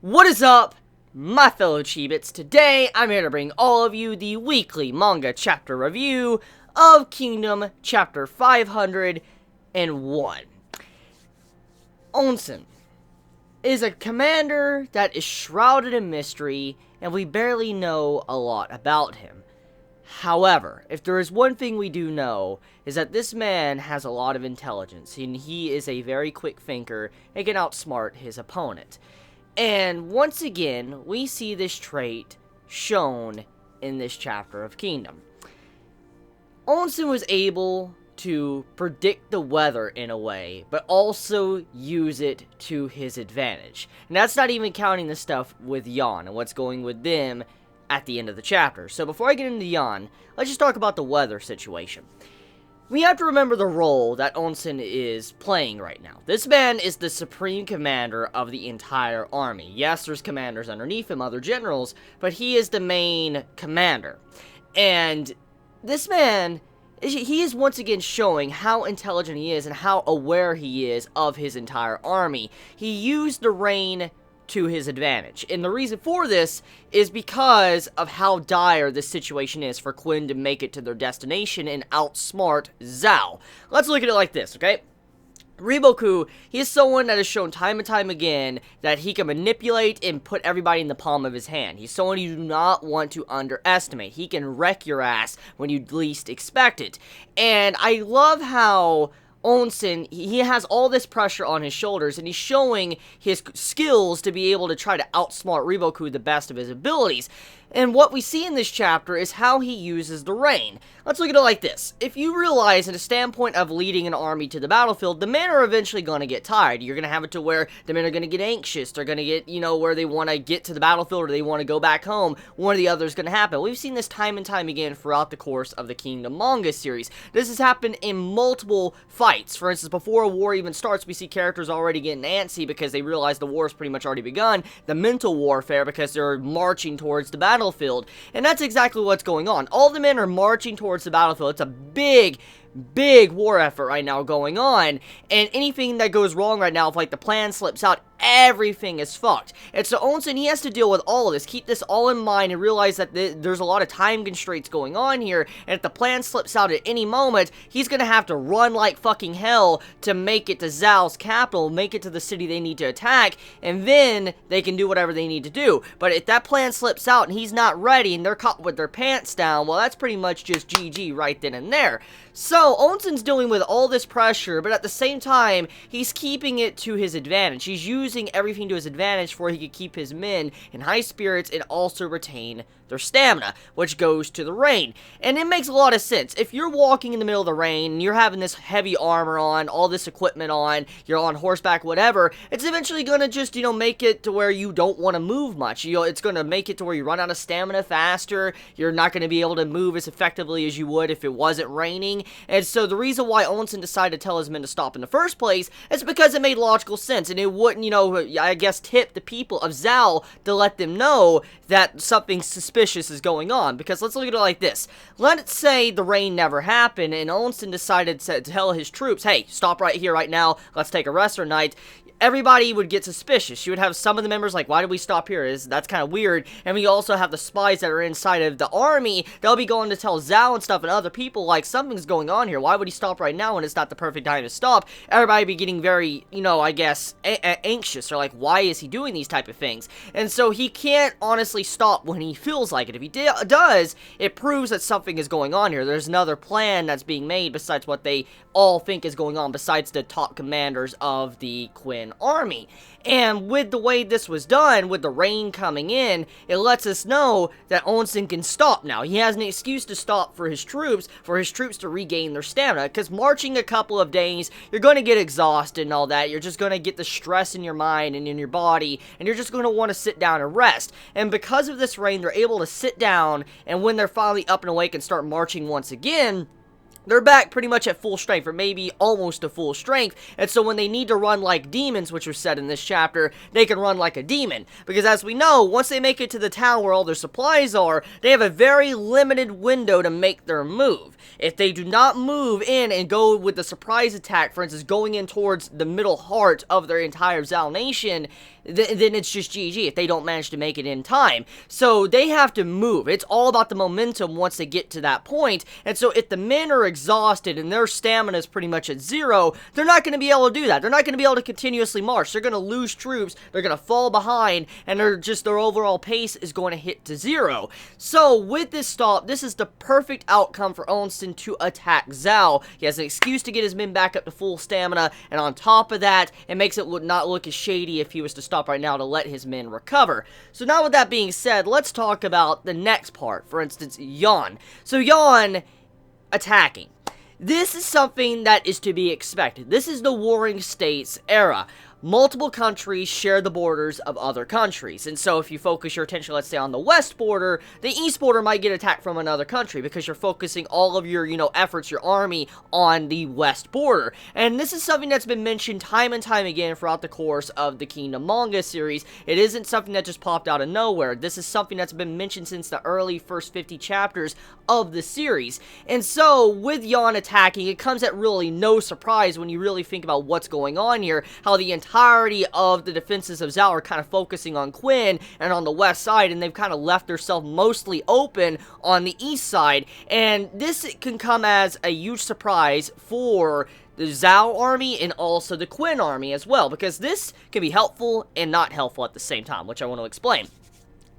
What is up, my fellow Chibits? Today, I'm here to bring all of you the weekly manga chapter review of Kingdom Chapter 501. Olsen is a commander that is shrouded in mystery, and we barely know a lot about him. However, if there is one thing we do know, is that this man has a lot of intelligence, and he is a very quick thinker and can outsmart his opponent. And once again, we see this trait shown in this chapter of Kingdom. Olsen was able to predict the weather in a way, but also use it to his advantage. And that's not even counting the stuff with Jan and what's going with them at the end of the chapter. So before I get into Jan, let's just talk about the weather situation. We have to remember the role that Olsen is playing right now. This man is the supreme commander of the entire army. Yes, there's commanders underneath him, other generals, but he is the main commander. And this man, he is once again showing how intelligent he is and how aware he is of his entire army. He used the rain to his advantage. And the reason for this is because of how dire this situation is for Quinn to make it to their destination and outsmart Zhao. Let's look at it like this, okay? Riboku, he is someone that has shown time and time again that he can manipulate and put everybody in the palm of his hand. He's someone you do not want to underestimate. He can wreck your ass when you least expect it. And I love how Olsen, he has all this pressure on his shoulders, and he's showing his skills to be able to try to outsmart Riboku the best of his abilities. And what we see in this chapter is how he uses the rain. Let's look at it like this. If you realize, in a standpoint of leading an army to the battlefield, the men are eventually going to get tired. You're going to have it to where the men are going to get anxious. They're going to get, where they want to get to the battlefield or they want to go back home. One or the other is going to happen. We've seen this time and time again throughout the course of the Kingdom manga series. This has happened in multiple fights. For instance, before a war even starts, we see characters already getting antsy because they realize the war has pretty much already begun. The mental warfare because they're marching towards the battlefield. And that's exactly what's going on. All the men are marching towards the battlefield. It's a big war effort right now going on, and anything that goes wrong right now, if like the plan slips out, everything is fucked. And so Olsen, he has to deal with all of this, keep this all in mind, and realize that there's a lot of time constraints going on here, and if the plan slips out at any moment, he's gonna have to run like fucking hell to make it to Zhao's capital, make it to the city they need to attack, and then they can do whatever they need to do. But if that plan slips out and he's not ready, and they're caught with their pants down, well, that's pretty much just GG right then and there. So, Olsen's dealing with all this pressure, but at the same time, he's keeping it to his advantage. He's using everything to his advantage for he could keep his men in high spirits and also retain their stamina, which goes to the rain. And it makes a lot of sense. If you're walking in the middle of the rain, and you're having this heavy armor on, all this equipment on, you're on horseback, whatever, it's eventually gonna just, make it to where you don't want to move much. It's gonna make it to where you run out of stamina faster, you're not gonna be able to move as effectively as you would if it wasn't raining. And so the reason why Olsen decided to tell his men to stop in the first place is because it made logical sense, and it wouldn't, I guess, tip the people of Zhao to let them know that something suspicious is going on. Because let's look at it like this. Let's say the rain never happened, and Olsen decided to tell his troops, hey, stop right here, right now, let's take a rest or night. Everybody would get suspicious. You would have some of the members like, why did we stop here? That's kind of weird. And we also have the spies that are inside of the army. They'll be going to tell Zhao and stuff and other people, like, something's going on here. Why would he stop right now when it's not the perfect time to stop? Everybody be getting very, I guess, anxious. Or like, why is he doing these type of things? And so he can't honestly stop when he feels like it. If he does, it proves that something is going on here. There's another plan that's being made besides what they all think is going on, besides the top commanders of the Quinn army. And with the way this was done, with the rain coming in, it lets us know that Olsen can stop now. He has an excuse to stop for his troops to regain their stamina, because marching a couple of days, you're going to get exhausted and all that. You're just going to get the stress in your mind and in your body, and you're just going to want to sit down and rest. And because of this rain, they're able to sit down, and when they're finally up and awake and start marching once again, they're back pretty much at full strength, or maybe almost to full strength, and so when they need to run like demons, which was said in this chapter, they can run like a demon, because as we know, once they make it to the town where all their supplies are, they have a very limited window to make their move. If they do not move in and go with the surprise attack, for instance, going in towards the middle heart of their entire Zal Nation, then it's just GG if they don't manage to make it in time. So they have to move. It's all about the momentum once they get to that point. And so if the men are exhausted and their stamina is pretty much at zero, they're not going to be able to do that. They're not going to be able to continuously march. They're going to lose troops. They're going to fall behind, and their overall pace is going to hit to zero. So with this stop, this is the perfect outcome for Olsen to attack Zal. He has an excuse to get his men back up to full stamina, and on top of that, it makes it not look as shady if he was to stop right now to let his men recover. So now with that being said, let's talk about the next part. For instance, Yan. So Yan attacking. This is something that is to be expected. This is the Warring States era. Multiple countries share the borders of other countries, and so if you focus your attention, let's say, on the west border, the east border might get attacked from another country, because you're focusing all of your, efforts, your army, on the west border. And this is something that's been mentioned time and time again throughout the course of the Kingdom Manga series. It isn't something that just popped out of nowhere. This is something that's been mentioned since the early first 50 chapters of the series. And so, with Yan attacking, it comes at really no surprise when you really think about what's going on here, how the entirety of the defenses of Zal are kind of focusing on Quinn and on the west side, and they've kind of left themselves mostly open on the east side. And this can come as a huge surprise for the Zal army and also the Quinn army as well, because this can be helpful and not helpful at the same time, which I want to explain.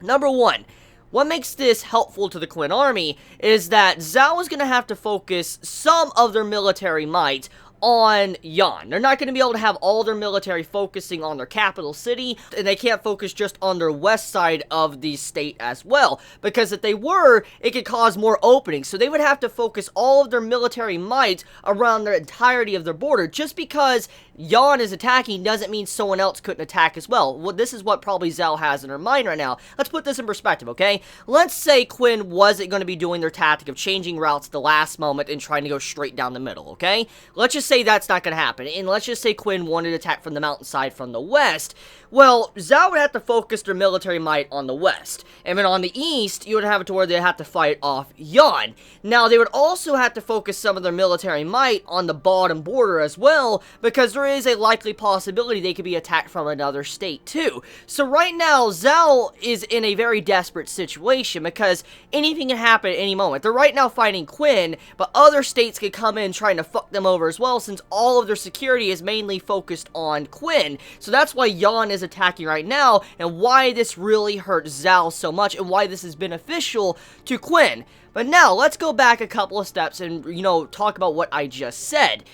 Number one, what makes this helpful to the Quinn army is that Zal is going to have to focus some of their military might on Yan. They're not going to be able to have all their military focusing on their capital city, and they can't focus just on their west side of the state as well, because if they were, it could cause more openings. So they would have to focus all of their military might around the entirety of their border. Just because Yan is attacking doesn't mean someone else couldn't attack as well. Well, this is what probably Zal has in her mind right now. Let's put this in perspective, okay? Let's say Quinn wasn't going to be doing their tactic of changing routes at the last moment and trying to go straight down the middle, okay? Let's just say that's not going to happen, and let's just say Quinn wanted to attack from the mountainside from the west. Well, Zal would have to focus their military might on the west, and then on the east, you would have it to where they'd have to fight off Yan. Now, they would also have to focus some of their military might on the bottom border as well, because there is a likely possibility they could be attacked from another state too. So right now, Zal is in a very desperate situation, because anything can happen at any moment. They're right now fighting Quinn, but other states could come in trying to fuck them over as well, since all of their security is mainly focused on Quinn. So that's why Yan is attacking right now, and why this really hurts Zal so much, and why this is beneficial to Quinn. But now, let's go back a couple of steps and, talk about what I just said.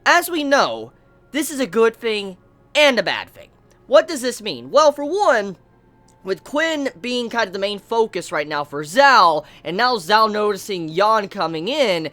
As we know, this is a good thing and a bad thing. What does this mean? Well, for one, with Quinn being kind of the main focus right now for Zal, and now Zal noticing Yan coming in,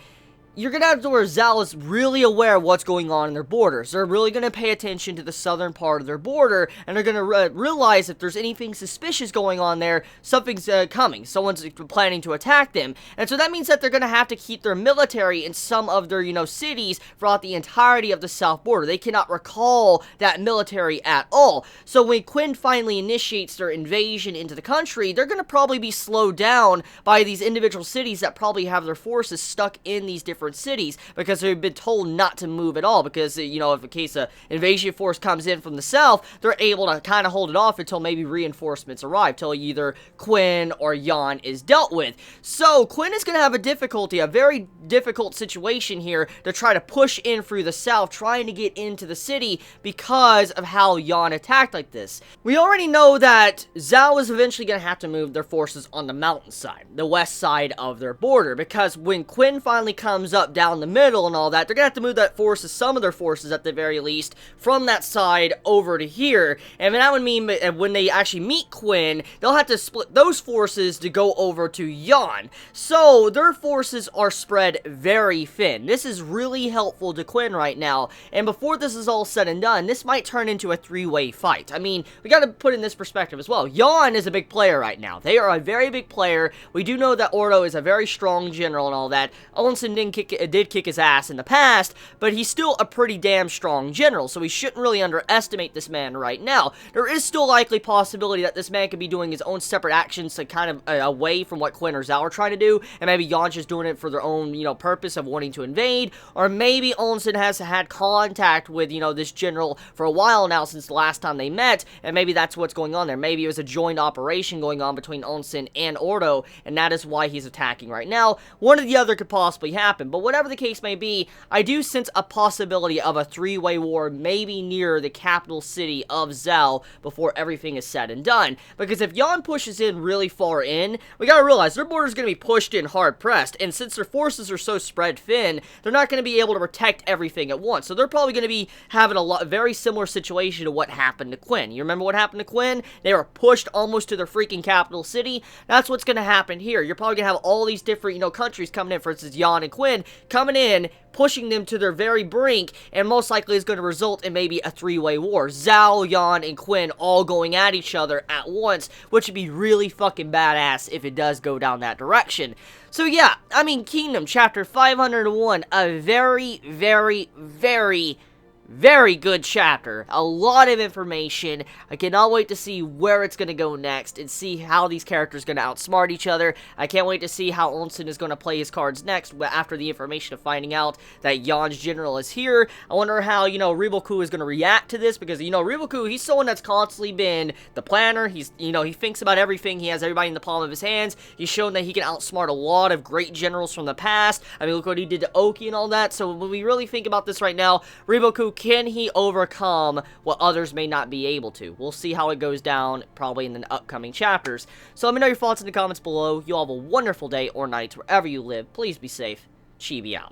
you're going to have to where Zal is really aware of what's going on in their borders. They're really going to pay attention to the southern part of their border, and they're going to realize if there's anything suspicious going on there, something's coming. Someone's planning to attack them. And so that means that they're going to have to keep their military in some of their, cities throughout the entirety of the south border. They cannot recall that military at all. So when Quinn finally initiates their invasion into the country, they're going to probably be slowed down by these individual cities that probably have their forces stuck in these different cities, because they've been told not to move at all, because, if in case an invasion force comes in from the south, they're able to kind of hold it off until maybe reinforcements arrive, till either Quinn or Yan is dealt with. So, Quinn is going to have a very difficult situation here to try to push in through the south, trying to get into the city because of how Yan attacked like this. We already know that Zal is eventually going to have to move their forces on the mountainside, the west side of their border, because when Quinn finally comes up down the middle and all that, they're gonna have to move some of their forces at the very least, from that side over to here. And that would mean when they actually meet Quinn, they'll have to split those forces to go over to Yan. So their forces are spread very thin. This is really helpful to Quinn right now. And before this is all said and done, this might turn into a three-way fight. I mean, we gotta put in this perspective as well. Yan is a big player right now. They are a very big player. We do know that Ordo is a very strong general and all that. Olsen Dinka did kick his ass in the past, but he's still a pretty damn strong general, so we shouldn't really underestimate this man right now. There is still likely possibility that this man could be doing his own separate actions to kind of away from what Quinn or Zhao are trying to do, and maybe Yon's just doing it for their own, purpose of wanting to invade, or maybe Olsen has had contact with, this general for a while now since the last time they met, and maybe that's what's going on there. Maybe it was a joint operation going on between Olsen and Ordo, and that is why he's attacking right now. One or the other could possibly happen, but whatever the case may be, I do sense a possibility of a three-way war maybe near the capital city of Zhao before everything is said and done, because if Yon pushes in really far in, we gotta realize their border is going to be pushed in hard-pressed, and since their forces are so spread thin, they're not going to be able to protect everything at once, so they're probably going to be having a very similar situation to what happened to Quinn. You remember what happened to Quinn? They were pushed almost to their freaking capital city. That's what's going to happen here. You're probably going to have all these different, countries coming in, for instance, Yon and Quinn, coming in, pushing them to their very brink, and most likely is going to result in maybe a three-way war. Zhao, Yon, and Quinn all going at each other at once, which would be really fucking badass if it does go down that direction. So yeah, I mean, Kingdom, Chapter 501, a very, very, very, very good chapter. A lot of information. I cannot wait to see where it's going to go next and see how these characters are going to outsmart each other. I can't wait to see how Olsen is going to play his cards next after the information of finding out that Yon's general is here. I wonder how, Riboku is going to react to this, because, Riboku, he's someone that's constantly been the planner. He's, he thinks about everything. He has everybody in the palm of his hands. He's shown that he can outsmart a lot of great generals from the past. I mean, look what he did to Oki and all that. So when we really think about this right now, Riboku, can he overcome what others may not be able to? We'll see how it goes down probably in the upcoming chapters. So let me know your thoughts in the comments below. You all have a wonderful day or night wherever you live. Please be safe. Chibi out.